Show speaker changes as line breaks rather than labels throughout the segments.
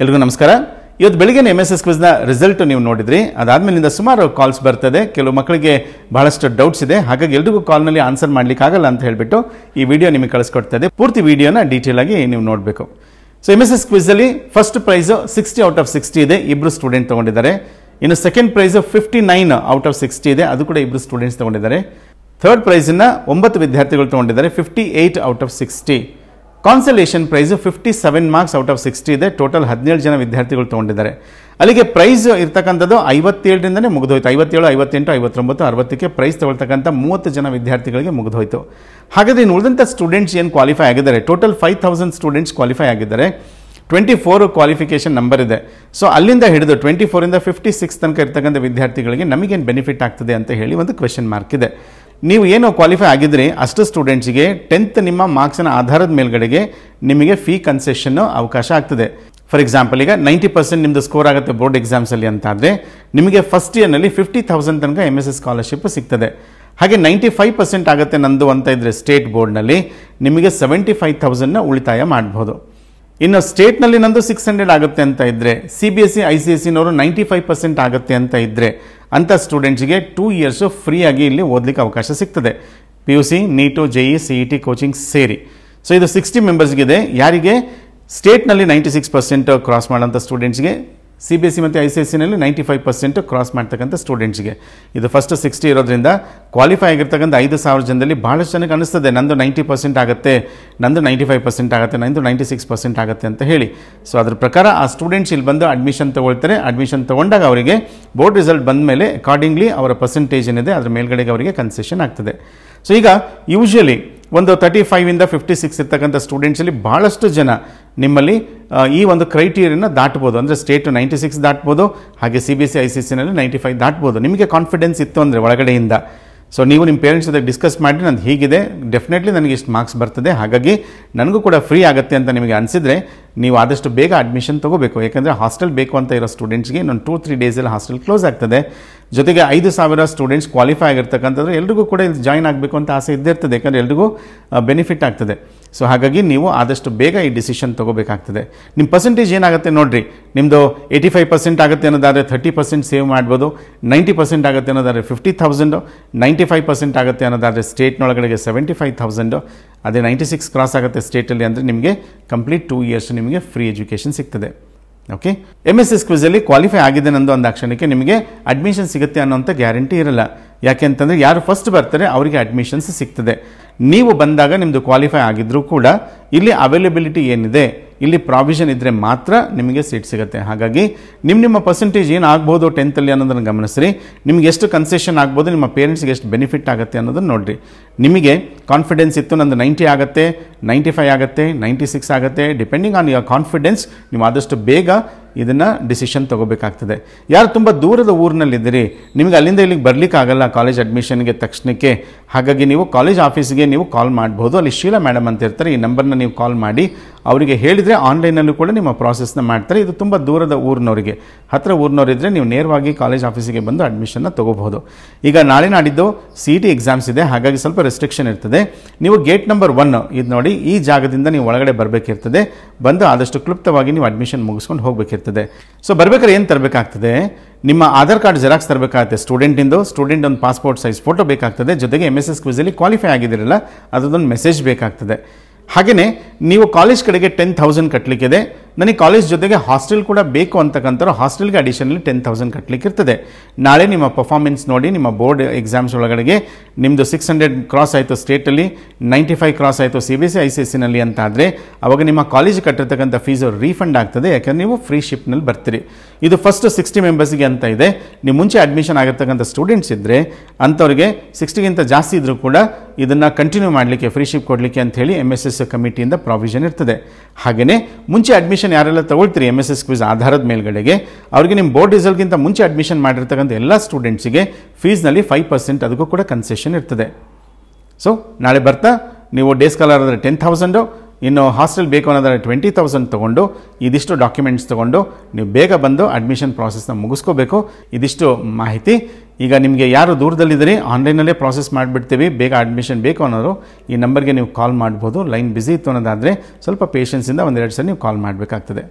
ಎಲ್ರಿಗೂ ನಮಸ್ಕಾರ. ಇವತ್ತು ಬೆಳಿಗ್ಗೆ MSS ಕ್ವಿಜ್ನ ರಿಸಲ್ಟ್ ನೀವು ನೋಡಿದ್ರಿ. ಅದಾದ್ಮೇಲಿಂದ ಸುಮಾರು ಕಾಲ್ಸ್ ಬರ್ತದೆ. ಕೆಲವು ಮಕ್ಕಳಿಗೆ ಬಹಳಷ್ಟು ಡೌಟ್ಸ್ ಇದೆ, ಹಾಗಾಗಿ ಎಲ್ರಿಗೂ ಕಾಲ್ನಲ್ಲಿ ಆನ್ಸರ್ ಮಾಡ್ಲಿಕ್ಕೆ ಆಗಲ್ಲ ಅಂತ ಹೇಳ್ಬಿಟ್ಟು ಈ ವಿಡಿಯೋ ನಿಮಗೆ ಕಳಿಸ್ಕೊಡ್ತಾ ಇದೆ. ಪೂರ್ತಿ ವಿಡಿಯೋನ ಡೀಟೇಲ್ ಆಗಿ ನೀವು ನೋಡಬೇಕು. ಸೊ MSS ಕ್ವಿಜ್ ಅಲ್ಲಿ ಫಸ್ಟ್ ಪ್ರೈಸ್ 60 ಔಟ್ ಆಫ್ 60 ಇದೆ, ಇಬ್ರು ಸ್ಟೂಡೆಂಟ್ ತಗೊಂಡಿದ್ದಾರೆ. ಇನ್ನು ಸೆಕೆಂಡ್ ಪ್ರೈಸ್ 59 ಔಟ್ ಆಫ್ 60 ಇದೆ, ಅದು ಕೂಡ ಇಬ್ರು ಸ್ಟೂಡೆಂಟ್ಸ್ ತಗೊಂಡಿದ್ದಾರೆ. ಥರ್ಡ್ ಪ್ರೈಸ್ ನ 9 ವಿದ್ಯಾರ್ಥಿಗಳು ತಗೊಂಡಿದ್ದಾರೆ, 58 out of 60. Consolation prize 57 marks out of 60 ಇದೆ, ಟೋಟಲ್ 17 ಜನ ವಿದ್ಯಾರ್ಥಿಗಳು ತಗೊಂಡಿದ್ದಾರೆ. ಅಲ್ಲಿಗೆ ಪ್ರೈಸ್ ಇರ್ತಕ್ಕಂಥದ್ದು 57 ರಿಂದನೇ ಮುಗಿದೋಯ್ತು. 57, 58, 59, 60ಕ್ಕೆ ಪ್ರೈಸ್ ತಗೊಳ್ತಕ್ಕಂಥ 30 ಜನ ವಿದ್ಯಾರ್ಥಿಗಳಿಗೆ ಮುಗಿದೋಯ್ತು. ಹಾಗಾದ್ರೆ ಇನ್ನು ಉಳಿದಂಥ ಸ್ಟೂಡೆಂಟ್ಸ್ ಏನು ಕ್ವಾಲಿಫೈ ಆಗಿದ್ದಾರೆ, ಟೋಟಲ್ 5000 ಸ್ಟೂಡೆಂಟ್ಸ್ ಕ್ವಾಲಿಫೈ ಆಗಿದ್ದಾರೆ. 24 ಕ್ವಾಲಿಫಿಕೇಶನ್ ನಂಬರ್ ಇದೆ. ಸೊ ಅಲ್ಲಿಂದ ಹಿಡಿದು 24 ಇಂದ 56 ತನಕ ಇರ್ತಕ್ಕಂಥ ವಿದ್ಯಾರ್ಥಿಗಳಿಗೆ ನಮಗೇನು ಬೆನಿಫಿಟ್ ಆಗ್ತದೆ ಅಂತ ಹೇಳಿ ಒಂದು ಕ್ವೆಶನ್ ಮಾರ್ಕ್ ಇದೆ. ನೀವು ಏನು ಕ್ವಾಲಿಫೈ ಆಗಿದ್ರಿ ಅಷ್ಟು ಸ್ಟೂಡೆಂಟ್ಸ್ಗೆ 10th ನಿಮ್ಮ ಮಾರ್ಕ್ಸ್ನ ಆಧಾರದ ಮೇಲ್ಗಡೆಗೆ ನಿಮಗೆ ಫೀ ಕನ್ಸೆಷನ್ ಅವಕಾಶ ಆಗ್ತದೆ. ಫಾರ್ ಎಕ್ಸಾಂಪಲ್, ಈಗ 90% ನಿಮ್ಮದು ಸ್ಕೋರ್ ಆಗುತ್ತೆ ಬೋರ್ಡ್ ಎಕ್ಸಾಮ್ಸಲ್ಲಿ ಅಂತಾದರೆ ನಿಮಗೆ ಫಸ್ಟ್ ಇಯರ್ನಲ್ಲಿ 50,000 ತನಕ MSS ಸ್ಕಾಲರ್ಶಿಪ್ ಸಿಗ್ತದೆ. ಹಾಗೆ 95% ಆಗುತ್ತೆ ನಂದು ಅಂತ ಇದ್ದರೆ ಸ್ಟೇಟ್ ಬೋರ್ಡ್ನಲ್ಲಿ ನಿಮಗೆ 75,000ನ ಉಳಿತಾಯ ಮಾಡ್ಬೋದು. ಇನ್ನು ಸ್ಟೇಟ್ನಲ್ಲಿ ನಂದು 600 ಆಗುತ್ತೆ ಅಂತ ಇದ್ದರೆ, CBSE ICSEನವರು 95% ಆಗುತ್ತೆ ಅಂತ ಇದ್ದರೆ ಅಂಥ ಸ್ಟೂಡೆಂಟ್ಸ್ಗೆ 2 ಇಯರ್ಸು ಫ್ರೀಯಾಗಿ ಇಲ್ಲಿ ಓದಲಿಕ್ಕೆ ಅವಕಾಶ ಸಿಗ್ತದೆ. PUC, NEET, JEE, CET coaching ಸೇರಿ. ಸೊ ಇದು 60 ಮೆಂಬರ್ಸ್ಗಿದೆ. ಯಾರಿಗೆ ಸ್ಟೇಟ್ನಲ್ಲಿ 96% ಕ್ರಾಸ್ ಮಾಡೋಂಥ ಸ್ಟೂಡೆಂಟ್ಸ್ಗೆ, CBSE ಮತ್ತು ICSEನಲ್ಲಿ 95% ಕ್ರಾಸ್ ಮಾಡ್ತಕ್ಕಂಥ ಸ್ಟೂಡೆಂಟ್ಸ್ಗೆ. ಇದು ಫಸ್ಟ್ 60 ಇರೋದ್ರಿಂದ ಕ್ವಾಲಿಫೈ ಆಗಿರ್ತಕ್ಕಂಥ 5,000 ಜನದಲ್ಲಿ ಭಾಳಷ್ಟು ಜನಕ್ಕೆ ಅನಿಸ್ತದೆ ನಂದು 90% ಆಗುತ್ತೆ, ನಂದು 95% ಆಗುತ್ತೆ, ನಂದು 96% ಆಗುತ್ತೆ ಅಂತ ಹೇಳಿ. ಸೊ ಅದ್ರ ಪ್ರಕಾರ ಆ ಸ್ಟೂಡೆಂಟ್ಸ್ ಇಲ್ಲಿ ಬಂದು ಅಡ್ಮಿಷನ್ ತೊಗೊಳ್ತಾರೆ. ಅಡ್ಮಿಷನ್ ತೊಗೊಂಡಾಗ ಅವರಿಗೆ ಬೋರ್ಡ್ ರಿಸಲ್ಟ್ ಬಂದ ಮೇಲೆ ಅಕಾರ್ಡಿಂಗ್ಲಿ ಅವರ ಪರ್ಸೆಂಟೇಜ್ ಏನಿದೆ ಅದ್ರ ಮೇಲ್ಗಡೆಗೆ ಅವರಿಗೆ ಕನ್ಸೆಷನ್ ಆಗ್ತದೆ. ಸೊ ಈಗ ಯೂಶಲಿ ಒಂದು 35 ಇಂದ 56 ಇರ್ತಕ್ಕಂಥ ಸ್ಟೂಡೆಂಟ್ಸಲ್ಲಿ ಭಾಳಷ್ಟು ಜನ ನಿಮ್ಮಲ್ಲಿ ಈ ಒಂದು ಕ್ರೈಟೀರಿಯನ್ನ ದಾಟ್ಬೋದು. ಅಂದರೆ ಸ್ಟೇಟ್ 96 ದಾಟ್ಬೋದು, ಹಾಗೆ CBSE ICSEನಲ್ಲಿ 95 ದಾಟ್ಬೋದು. ನಿಮಗೆ ಕಾನ್ಫಿಡೆನ್ಸ್ ಇತ್ತು ಅಂದರೆ ಒಳಗಡೆಯಿಂದ. ಸೊ ನೀವು ನಿಮ್ಮ ಪೇರೆಂಟ್ಸ್ ಜೊತೆ ಡಿಸ್ಕಸ್ ಮಾಡಿ ನಂದು ಹೀಗಿದೆ, ಡೆಫಿನೆಟ್ಲಿ ನನಗೆ ಇಷ್ಟು ಮಾರ್ಕ್ಸ್ ಬರ್ತದೆ, ಹಾಗಾಗಿ ನನಗೂ ಕೂಡ ಫ್ರೀ ಆಗುತ್ತೆ ಅಂತ ನಿಮಗೆ ಅನಿಸಿದರೆ ನೀವು ಆದಷ್ಟು ಬೇಗ ಅಡ್ಮಿಷನ್ ತೊಗೋಬೇಕು. ಯಾಕಂದರೆ ಹಾಸ್ಟೆಲ್ ಬೇಕು ಅಂತ ಇರೋ ಸ್ಟೂಡೆಂಟ್ಸ್ಗೆ ಇನ್ನೊಂದು 2-3 ಡೇಸಲ್ಲಿ ಹಾಸ್ಟೆಲ್ ಕ್ಲೋಸ್ ಆಗ್ತದೆ. ಜೊತೆಗೆ 5,000 ಸ್ಟೂಡೆಂಟ್ಸ್ ಕ್ವಾಲಿಫೈ ಆಗಿರ್ತಕ್ಕಂಥದ್ದು ಎಲ್ರಿಗೂ ಕೂಡ ಇಲ್ಲಿ ಜಾಯ್ನ್ ಆಗಬೇಕು ಅಂತ ಆಸೆ ಇದ್ದೇ ಇರ್ತದೆ, ಯಾಕಂದರೆ ಎಲ್ರಿಗೂ ಬೆನಿಫಿಟ್ ಆಗ್ತದೆ. ಸೊ ಹಾಗಾಗಿ ನೀವು ಆದಷ್ಟು ಬೇಗ ಈ ಡಿಸಿಷನ್ ತೊಗೋಬೇಕಾಗ್ತದೆ. ನಿಮ್ಮ ಪರ್ಸೆಂಟೇಜ್ ಏನಾಗುತ್ತೆ ನೋಡಿರಿ, ನಿಮ್ಮದು 85% ಆಗುತ್ತೆ ಅನ್ನೋದಾದರೆ 30% ಸೇವ್ ಮಾಡ್ಬೋದು, 90% ಆಗುತ್ತೆ ಅನ್ನೋದಾದರೆ 50,000, 95% ಆಗುತ್ತೆ ಅನ್ನೋದಾದರೆ ಸ್ಟೇಟ್ನೊಳಗಡೆಗೆ 75,000, ಅದೇ 96 ಕ್ರಾಸ್ ಆಗುತ್ತೆ ಸ್ಟೇಟಲ್ಲಿ ಅಂದರೆ ನಿಮಗೆ ಕಂಪ್ಲೀಟ್ 2 ಇಯರ್ಸ್ ನಿಮಗೆ ಫ್ರೀ ಎಜುಕೇಷನ್ ಸಿಗ್ತದೆ. ಓಕೆ, MSS ಕ್ವಿಜಲ್ಲಿ ಕ್ವಾಲಿಫೈ ಆಗಿದೆ ನಂದು ಅಂದ ಕ್ಷಣಕ್ಕೆ ನಿಮಗೆ ಅಡ್ಮಿಷನ್ ಸಿಗುತ್ತೆ ಅನ್ನೋಂಥ ಗ್ಯಾರಂಟಿ ಇರಲ್ಲ. ಯಾಕೆ ಅಂತಂದರೆ ಯಾರು ಫಸ್ಟ್ ಬರ್ತಾರೆ ಅವರಿಗೆ ಅಡ್ಮಿಷನ್ಸ್ ಸಿಗ್ತದೆ. ನೀವು ಬಂದಾಗ ನಿಮ್ಮದು ಕ್ವಾಲಿಫೈ ಆಗಿದ್ರೂ ಕೂಡ ಇಲ್ಲಿ ಅವೈಲಬಿಲಿಟಿ ಏನಿದೆ, ಇಲ್ಲಿ ಪ್ರಾವಿಷನ್ ಇದ್ದರೆ ಮಾತ್ರ ನಿಮಗೆ ಸೀಟ್ ಸಿಗುತ್ತೆ. ಹಾಗಾಗಿ ನಿಮ್ಮ ಪರ್ಸೆಂಟೇಜ್ ಏನು ಆಗ್ಬೋದು 10th ಅನ್ನೋದನ್ನು ಗಮನಿಸ್ರಿ. ನಿಮ್ಗೆ ಎಷ್ಟು ಕನ್ಸೆಷನ್ ಆಗ್ಬೋದು, ನಿಮ್ಮ ಪೇರೆಂಟ್ಸ್ಗೆ ಎಷ್ಟು ಬೆನಿಫಿಟ್ ಆಗುತ್ತೆ ಅನ್ನೋದನ್ನು ನೋಡಿರಿ. ನಿಮಗೆ ಕಾನ್ಫಿಡೆನ್ಸ್ ಇತ್ತು ನಂದು 90 ಆಗುತ್ತೆ, 95 ಆಗುತ್ತೆ, 96 ಆಗುತ್ತೆ, ಡಿಪೆಂಡಿಂಗ್ ಆನ್ ಯುವರ್ ಕಾನ್ಫಿಡೆನ್ಸ್ ನೀವು ಆದಷ್ಟು ಬೇಗ ಇದನ್ನು ಡಿಸಿಷನ್ ತೊಗೋಬೇಕಾಗ್ತದೆ. ಯಾರು ತುಂಬ ದೂರದ ಊರಿನಲ್ಲಿದ್ದೀರಿ, ನಿಮಗೆ ಅಲ್ಲಿಂದ ಇಲ್ಲಿಗೆ ಬರಲಿಕ್ಕಾಗಲ್ಲ ಕಾಲೇಜ್ ಅಡ್ಮಿಷನ್ಗೆ ತಕ್ಷಣಕ್ಕೆ, ಹಾಗಾಗಿ ನೀವು ಕಾಲೇಜ್ ಆಫೀಸ್ಗೆ ನೀವು ಕಾಲ್ ಮಾಡ್ಬೋದು. ಅಲ್ಲಿ ಶೀಲಾ ಮೇಡಮ್ ಅಂತ ಇರ್ತಾರೆ, ಈ ನಂಬರ್ನ ನೀವು ಕಾಲ್ ಮಾಡಿ ಅವರಿಗೆ ಹೇಳಿದರೆ ಆನ್ಲೈನಲ್ಲೂ ಕೂಡ ನಿಮ್ಮ ಪ್ರಾಸೆಸ್ನ ಮಾಡ್ತಾರೆ. ಇದು ತುಂಬ ದೂರದ ಊರಿನವರಿಗೆ, ಹತ್ತಿರ ಊರಿನವರಿದ್ದರೆ ನೀವು ನೇರವಾಗಿ ಕಾಲೇಜ್ ಆಫೀಸಿಗೆ ಬಂದು ಅಡ್ಮಿಷನ್ನ ತೊಗೋಬಹುದು. ಈಗ ನಾಳೆ ನಾಡಿದ್ದು CET ಎಕ್ಸಾಮ್ಸ್ ಇದೆ, ಹಾಗಾಗಿ ಸ್ವಲ್ಪ ರೆಸ್ಟ್ರಿಕ್ಷನ್ ಇರ್ತದೆ. ನೀವು ಗೇಟ್ ನಂಬರ್ 1 ಇದು ನೋಡಿ, ಈ ಜಾಗದಿಂದ ನೀವು ಒಳಗಡೆ ಬರಬೇಕಿರ್ತದೆ. ಬಂದು ಆದಷ್ಟು ಕ್ಲುಪ್ತವಾಗಿ ನೀವು ಅಡ್ಮಿಷನ್ ಮುಗಿಸ್ಕೊಂಡು ಹೋಗಬೇಕಿರ್ತದೆ. ಸೊ ಬರ್ಬೇಕಾದ್ರೆ ಏನು ತರಬೇಕಾಗ್ತದೆ, ನಿಮ್ಮ ಆಧಾರ್ ಕಾರ್ಡ್ ಜೆರಾಕ್ಸ್ ತರಬೇಕಾಗುತ್ತೆ, ಸ್ಟೂಡೆಂಟ್ ಒಂದು ಪಾಸ್ಪೋರ್ಟ್ ಸೈಜ್ ಫೋಟೋ ಬೇಕಾಗ್ತದೆ. ಜೊತೆಗೆ MSS ಕ್ವಿಜಲ್ಲಿ ಕ್ವಾಲಿಫೈ ಆಗಿದ್ದೀರಲ್ಲ ಅದರದೊಂದು ಮೆಸೇಜ್ ಬೇಕಾಗ್ತದೆ. ಹಾಗೆಯೇ ನೀವು ಕಾಲೇಜ್ ಕಡೆಗೆ 10,000 ಕಟ್ಟಲಿಕ್ಕಿದೆ. ನನಗೆ ಕಾಲೇಜ್ ಜೊತೆಗೆ ಹಾಸ್ಟೆಲ್ ಕೂಡ ಬೇಕು ಅಂತಕ್ಕಂಥವ್ರು ಹಾಸ್ಟೆಲ್ಗೆ ಅಡಿಷನಲ್ಲಿ 10,000 ಕಟ್ಟಲಿಕ್ಕೆ ಇರ್ತದೆ. ನಾಳೆ ನಿಮ್ಮ ಪರ್ಫಾರ್ಮೆನ್ಸ್ ನೋಡಿ ನಿಮ್ಮ ಬೋರ್ಡ್ ಎಕ್ಸಾಮ್ಸ್ ಒಳಗಡೆಗೆ ನಿಮ್ಮದು 600 ಕ್ರಾಸ್ ಆಯಿತು ಸ್ಟೇಟಲ್ಲಿ, 95 ಕ್ರಾಸ್ ಆಯಿತು CBSE ICSEನಲ್ಲಿ ಅಂತ ಆದರೆ ಅವಾಗ ನಿಮ್ಮ ಕಾಲೇಜ್ ಕಟ್ಟಿರ್ತಕ್ಕಂಥ ಫೀಸು ರೀಫಂಡ್ ಆಗ್ತದೆ, ಯಾಕಂದರೆ ನೀವು ಫ್ರೀ ಶಿಫ್ಟ್ನಲ್ಲಿ ಬರ್ತೀರಿ. ಇದು ಫಸ್ಟ್ 60 ಮೆಂಬರ್ಸ್ಗೆ ಅಂತ ಇದೆ. ನೀವು ಮುಂಚೆ ಅಡ್ಮಿಷನ್ ಆಗಿರ್ತಕ್ಕಂಥ ಸ್ಟೂಡೆಂಟ್ಸ್ ಇದ್ದರೆ ಅಂಥವ್ರಿಗೆ 60ಗಿಂತ ಜಾಸ್ತಿ ಇದ್ದರೂ ಕೂಡ ಇದನ್ನು ಕಂಟಿನ್ಯೂ ಮಾಡಲಿಕ್ಕೆ, ಫ್ರೀ ಶಿಫ್ಟ್ ಕೊಡಲಿಕ್ಕೆ ಅಂತ ಹೇಳಿ MSS ಕಮಿಟಿಯಿಂದ ಪ್ರಾವಿಷನ್ ಇರ್ತದೆ. ಹಾಗೆಯೇ ಮುಂಚೆ ಅಡ್ಮಿಷನ್ ಯಾರೆಲ್ಲ ತಗೊಳ್ತೀರಿ MSS ಕ್ವಿಜ್ ಆಧಾರದ ಮೇಲ್ಗಡೆಗೆ ಅವರಿಗೆ ನಿಮ್ಮ ಬೋರ್ಡ್ ರಿಸಲ್ಟ್ಗಿಂತ ಮುಂಚೆ ಅಡ್ಮಿಷನ್ ಮಾಡಿರ್ತಕ್ಕಂಥ ಎಲ್ಲ ಸ್ಟೂಡೆಂಟ್ಸಿಗೆ ಫೀಸ್ನಲ್ಲಿ 5% ಅದಕ್ಕೂ ಕೂಡ ಕನ್ಸೆಷನ್ ಇರ್ತದೆ. ಸೊ ನಾಳೆ ಬರ್ತಾ ನೀವು ಡೇ ಸ್ಕಾಲರ್ ಆದರೆ 10,000, ಇನ್ನು ಹಾಸ್ಟೆಲ್ ಬೇಕು ಅನ್ನೋದಾದರೆ 20,000 ತೊಗೊಂಡು ಇದಿಷ್ಟು ಡಾಕ್ಯುಮೆಂಟ್ಸ್ ತೊಗೊಂಡು ನೀವು ಬೇಗ ಬಂದು ಅಡ್ಮಿಷನ್ ಪ್ರಾಸೆಸ್ನ ಮುಗಿಸ್ಕೋಬೇಕು. ಇದಿಷ್ಟು ಮಾಹಿತಿ. ಈಗ ನಿಮಗೆ ಯಾರು ದೂರದಲ್ಲಿದ್ದೀರಿ ಆನ್ಲೈನಲ್ಲೇ ಪ್ರಾಸೆಸ್ ಮಾಡಿಬಿಡ್ತೀವಿ, ಬೇಗ ಅಡ್ಮಿಷನ್ ಬೇಕು ಅನ್ನೋರು ಈ ನಂಬರ್ಗೆ ನೀವು ಕಾಲ್ ಮಾಡ್ಬೋದು. ಲೈನ್ ಬ್ಯುಸಿ ಇತ್ತು ಅನ್ನೋದಾದರೆ ಸ್ವಲ್ಪ ಪೇಷನ್ಸಿಂದ 1-2 ಸಲ ನೀವು ಕಾಲ್ ಮಾಡಬೇಕಾಗ್ತದೆ.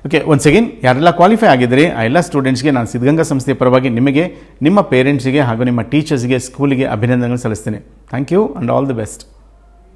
ಓಕೆ, ಒನ್ಸ್ ಅಗೇನ್ ಯಾರೆಲ್ಲ ಕ್ವಾಲಿಫೈ ಆಗಿದ್ರಿ ಆ ಎಲ್ಲ ಸ್ಟೂಡೆಂಟ್ಸ್ಗೆ ನಾನು ಸಿದ್ಧಗಂಗಾ ಸಂಸ್ಥೆಯ ಪರವಾಗಿ ನಿಮಗೆ, ನಿಮ್ಮ ಪೇರೆಂಟ್ಸಿಗೆ ಹಾಗೂ ನಿಮ್ಮ ಟೀಚರ್ಸ್ಗೆ, ಸ್ಕೂಲಿಗೆ ಅಭಿನಂದನೆಗಳು ಸಲ್ಲಿಸ್ತೀನಿ. Thank you and all the best.